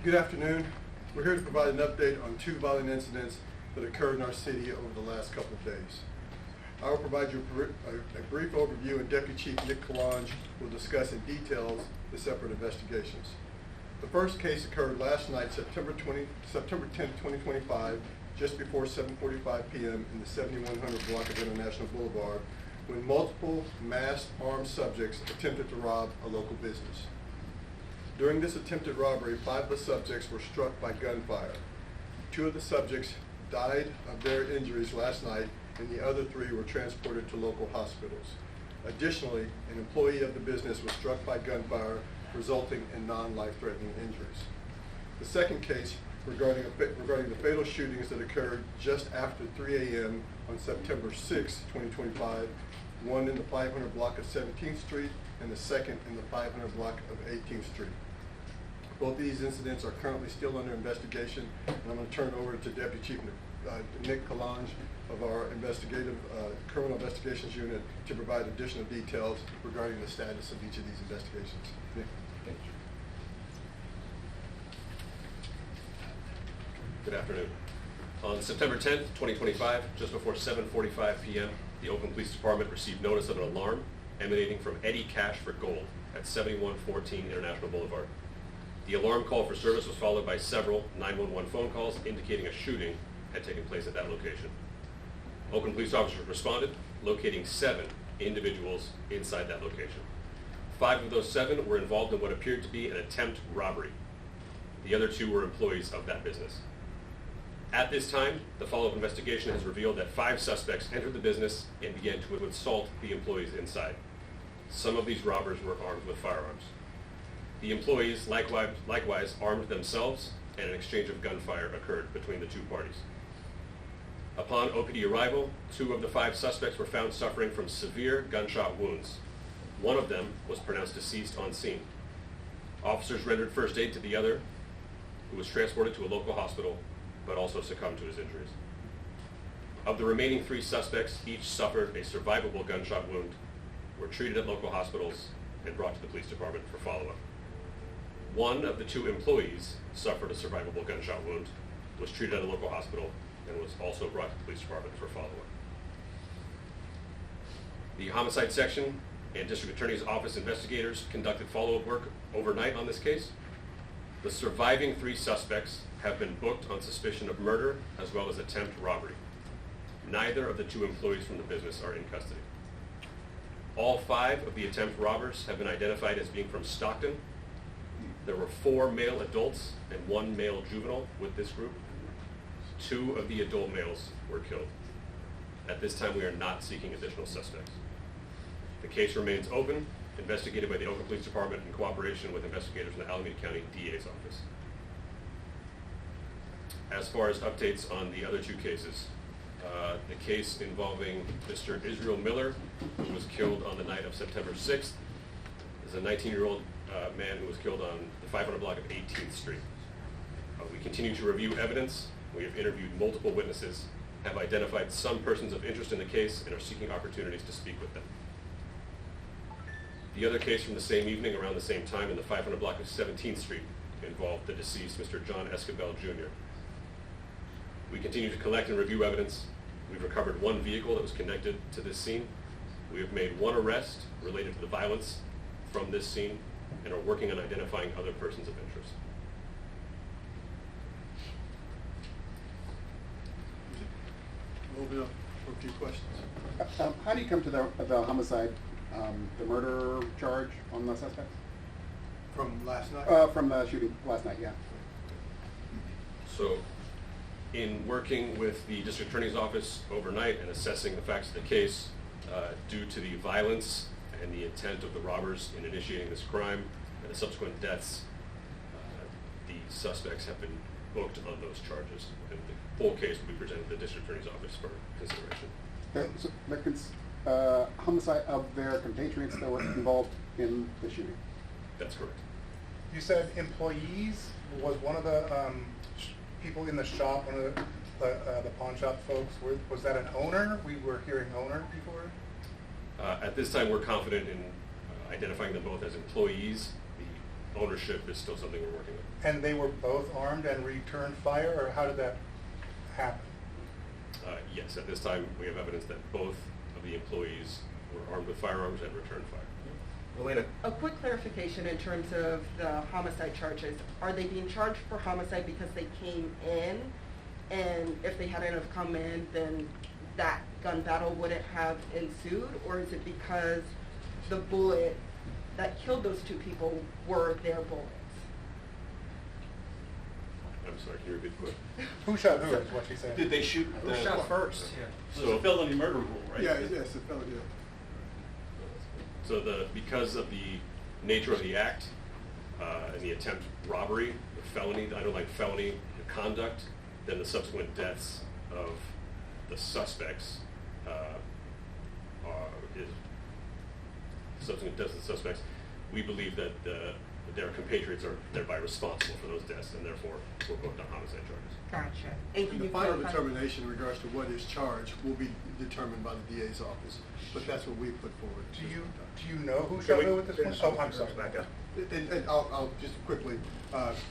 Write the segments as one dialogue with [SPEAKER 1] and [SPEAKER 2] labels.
[SPEAKER 1] Good afternoon. We're here to provide an update on two violent incidents that occurred in our city over the last couple of days. I will provide you a brief overview, and Deputy Chief Nick Calonge will discuss in details the separate investigations. The first case occurred last night, September 10, 2025, just before 7:45 p.m. in the 7100 block of International Boulevard, when multiple masked armed subjects attempted to rob a local business. During this attempted robbery, 5 of the subjects were struck by gunfire. 2 of the subjects died of their injuries last night, and the other 3 were transported to local hospitals. Additionally, an employee of the business was struck by gunfire, resulting in non-life-threatening injuries. The second case regarding the fatal shootings that occurred just after 3 a.m. on September 6, 2025, one in the 500 block of 17th Street and the second in the 500 block of 18th Street. Both of these incidents are currently still under investigation, and I'm going to turn it over to Deputy Chief Nick Calonge of our Criminal Investigations Unit to provide additional details regarding the status of each of these investigations. Nick.
[SPEAKER 2] Thank you. Good afternoon. On September 10th, 2025, just before 7:45 p.m., the Oakland Police Department received notice of an alarm emanating from Eddie Cash for Gold at 7114 International Boulevard. The alarm call for service was followed by several 911 phone calls indicating a shooting had taken place at that location. Oakland police officers responded, locating 7 individuals inside that location. 5 of those 7 were involved in what appeared to be an attempt robbery. The other 2 were employees of that business. At this time, the follow-up investigation has revealed that 5 suspects entered the business and began to assault the employees inside. Some of these robbers were armed with firearms. The employees likewise armed themselves, and an exchange of gunfire occurred between the 2 parties. Upon OPD arrival, 2 of the 5 suspects were found suffering from severe gunshot wounds. One of them was pronounced deceased on scene. Officers rendered first aid to the other, who was transported to a local hospital, but also succumbed to his injuries. Of the remaining 3 suspects, each suffered a survivable gunshot wound, were treated at local hospitals, and brought to the police department for follow-up. One of the 2 employees suffered a survivable gunshot wound, was treated at a local hospital, and was also brought to the police department for follow-up. The homicide section and district attorney's office investigators conducted follow-up work overnight on this case. The surviving 3 suspects have been booked on suspicion of murder as well as attempt robbery. Neither of the 2 employees from the business are in custody. All 5 of the attempt robbers have been identified as being from Stockton. There were 4 male adults and 1 male juvenile with this group. 2 of the adult males were killed. At this time, we are not seeking additional suspects. The case remains open, investigated by the Oakland Police Department in cooperation with investigators from the Alameda County DA's office. As far as updates on the other 2 cases, the case involving Mr. Israel Miller, who was killed on the night of September 6th, is a 19-year-old man who was killed on the 500 block of 18th Street. We continue to review evidence. We have interviewed multiple witnesses, have identified some persons of interest in the case, and are seeking opportunities to speak with them. The other case from the same evening, around the same time, in the 500 block of 17th Street, involved the deceased Mr. John Escabel Jr. We continue to collect and review evidence. We've recovered 1 vehicle that was connected to this scene. We have made 1 arrest related to the violence from this scene, and are working on identifying other persons of interest.
[SPEAKER 1] Open up for a few questions.
[SPEAKER 3] How do you come to the homicide, the murder charge on the suspects?
[SPEAKER 1] From last night?
[SPEAKER 3] From the shooting last night, yeah.
[SPEAKER 2] So, in working with the district attorney's office overnight and assessing the facts of the case, due to the violence and the intent of the robbers in initiating this crime and the subsequent deaths, the suspects have been booked on those charges, and the full case will be presented to the district attorney's office for consideration.
[SPEAKER 3] So the homicide of their compatriots that were involved in the shooting?
[SPEAKER 2] That's correct.
[SPEAKER 4] You said employees. Was one of the people in the shop, one of the pawn shop folks, was that an owner? We were hearing owner before.
[SPEAKER 2] At this time, we're confident in identifying them both as employees. ownership is still something we're working on.
[SPEAKER 4] And they were both armed and returned fire, or how did that happen?
[SPEAKER 2] Yes, at this time, we have evidence that both of the employees were armed with firearms and returned fire.
[SPEAKER 5] Elena?
[SPEAKER 6] A quick clarification in terms of the homicide charges. Are they being charged for homicide because they came in, and if they hadn't have come in, then that gun battle wouldn't have ensued? Or is it because the bullet that killed those two people were their bullets?
[SPEAKER 2] I'm sorry, can you repeat the question?
[SPEAKER 4] Who shot who is what she said.
[SPEAKER 5] Did they shoot
[SPEAKER 7] Who shot first?
[SPEAKER 2] So-
[SPEAKER 7] So it's a felony murder rule, right?
[SPEAKER 1] Yeah, yes, it felt, yeah.
[SPEAKER 2] So because of the nature of the act and the attempt robbery, the felony, the underlying felony conduct, then the subsequent deaths of the suspects we believe that their compatriots are thereby responsible for those deaths, and therefore we're booked on homicide charges.
[SPEAKER 6] Gotcha. And can
[SPEAKER 1] The
[SPEAKER 6] you
[SPEAKER 1] final
[SPEAKER 6] clarify-
[SPEAKER 1] determination in regards to what is charged will be determined by the DA's office, but that's what we put forward.
[SPEAKER 4] Do you know who shot who at this point? Oh, I'm sorry.
[SPEAKER 5] Back up.
[SPEAKER 1] And I'll just quickly,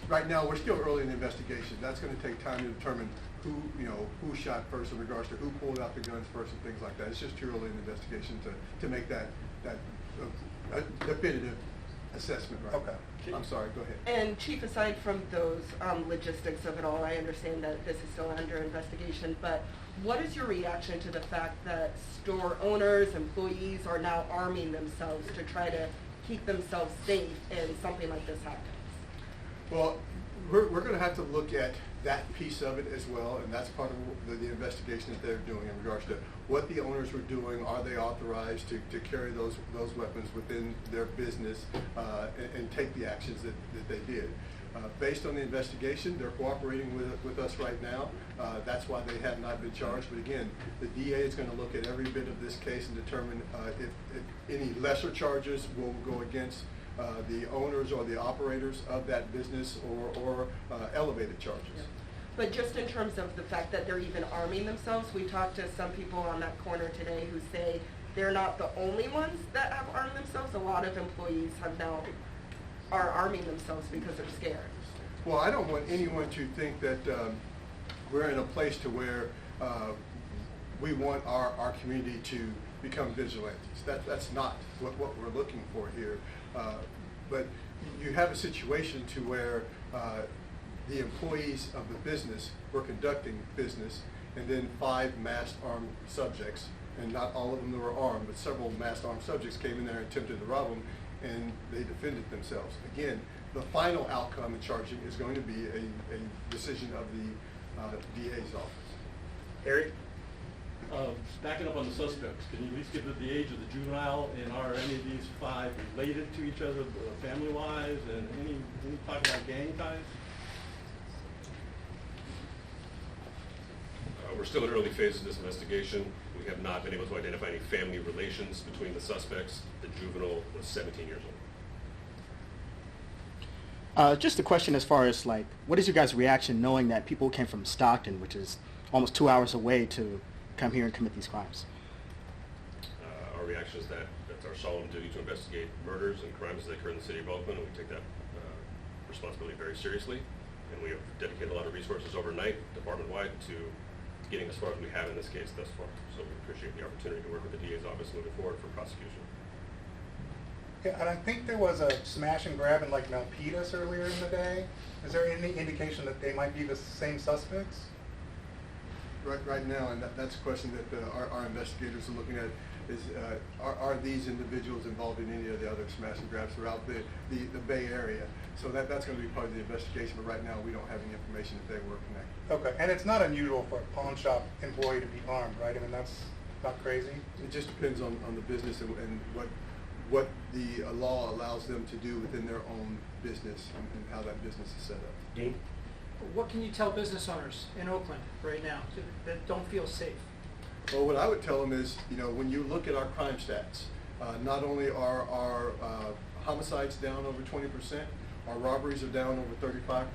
[SPEAKER 1] right now, we're still early in the investigation. That's gonna take time to determine who shot first in regards to who pulled out the guns first and things like that. It's just too early in the investigation to make that definitive assessment right
[SPEAKER 4] Okay.
[SPEAKER 1] now. I'm sorry, go ahead.
[SPEAKER 6] And Chief, aside from those logistics of it all, I understand that this is still under investigation, but what is your reaction to the fact that store owners, employees are now arming themselves to try to keep themselves safe and something like this happens?
[SPEAKER 1] Well, we're gonna have to look at that piece of it as well, and that's part of the investigation that they're doing in regards to what the owners were doing. Are they authorized to carry those weapons within their business and take the actions that they did? Based on the investigation, they're cooperating with us right now. That's why they have not been charged. But again, the DA is going to look at every bit of this case and determine if any lesser charges will go against the owners or the operators of that business or elevated charges.
[SPEAKER 6] Yeah. But just in terms of the fact that they're even arming themselves, we talked to some people on that corner today who say they're not the only ones that have armed themselves. A lot of employees are arming themselves because they're scared.
[SPEAKER 1] Well, I don't want anyone to think that we're in a place to where we want our community to become vigilantes. That's not what we're looking for here. But you have a situation to where the employees of the business were conducting business, and then 5 masked armed subjects, and not all of them were armed, but several masked armed subjects came in there and attempted to rob them, and they defended themselves. Again, the final outcome in charging is going to be a decision of the DA's office.
[SPEAKER 5] Harry?
[SPEAKER 7] Backing up on the suspects, can you at least give the age of the juvenile, and are any of these 5 related to each other family-wise, and any talk about gang ties?
[SPEAKER 2] We're still in early phases of this investigation. We have not been able to identify any family relations between the suspects. The juvenile was 17 years old.
[SPEAKER 8] Just a question as far as, like, what is your guys' reaction knowing that people came from Stockton, which is almost 2 hours away, to come here and commit these crimes?
[SPEAKER 2] Our reaction is that it's our solemn duty to investigate murders and crimes that occur in the city of Oakland, and we take that responsibility very seriously. And we have dedicated a lot of resources overnight, department-wide, to getting as far as we have in this case thus far. So we appreciate the opportunity to work with the DA's office moving forward for prosecution.
[SPEAKER 4] Yeah, and I think there was a smash and grab in like Milpitas earlier in the day. Is there any indication that they might be the same suspects?
[SPEAKER 1] Right now, and that's a question that our investigators are looking at, is are these individuals involved in any of the other smash and grabs throughout the Bay Area? So that's going to be part of the investigation, but right now we don't have any information that they were connected.
[SPEAKER 4] Okay, and it's not unusual for a pawn shop employee to be armed, right? I mean, that's not crazy.
[SPEAKER 1] It just depends on the business and what the law allows them to do within their own business and how that business is set up.
[SPEAKER 5] Dean?
[SPEAKER 9] What can you tell business owners in Oakland right now that don't feel safe?
[SPEAKER 1] Well, what I would tell them is, when you look at our crime stats, not only are our homicides down over 20%, our robberies are down over 35%,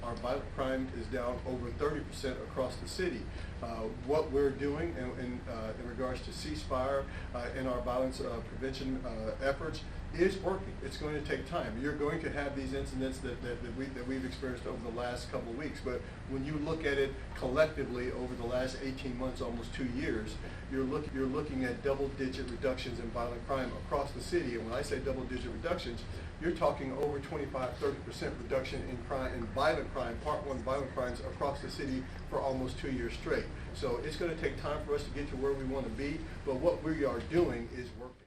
[SPEAKER 1] our violent crime is down over 30% across the city. What we're doing in regards to ceasefire and our violence prevention efforts, is working. It's going to take time. You're going to have these incidents that we've experienced over the last couple of weeks, but when you look at it collectively over the last 18 months, almost 2 years, you're looking at double-digit reductions in violent crime across the city. And when I say double-digit reductions, you're talking over 25–30% reduction in crime, in violent crime, Part 1 violent crimes across the city for almost 2 years straight. So it's going to take time for us to get to where we want to be, but what we are doing is working.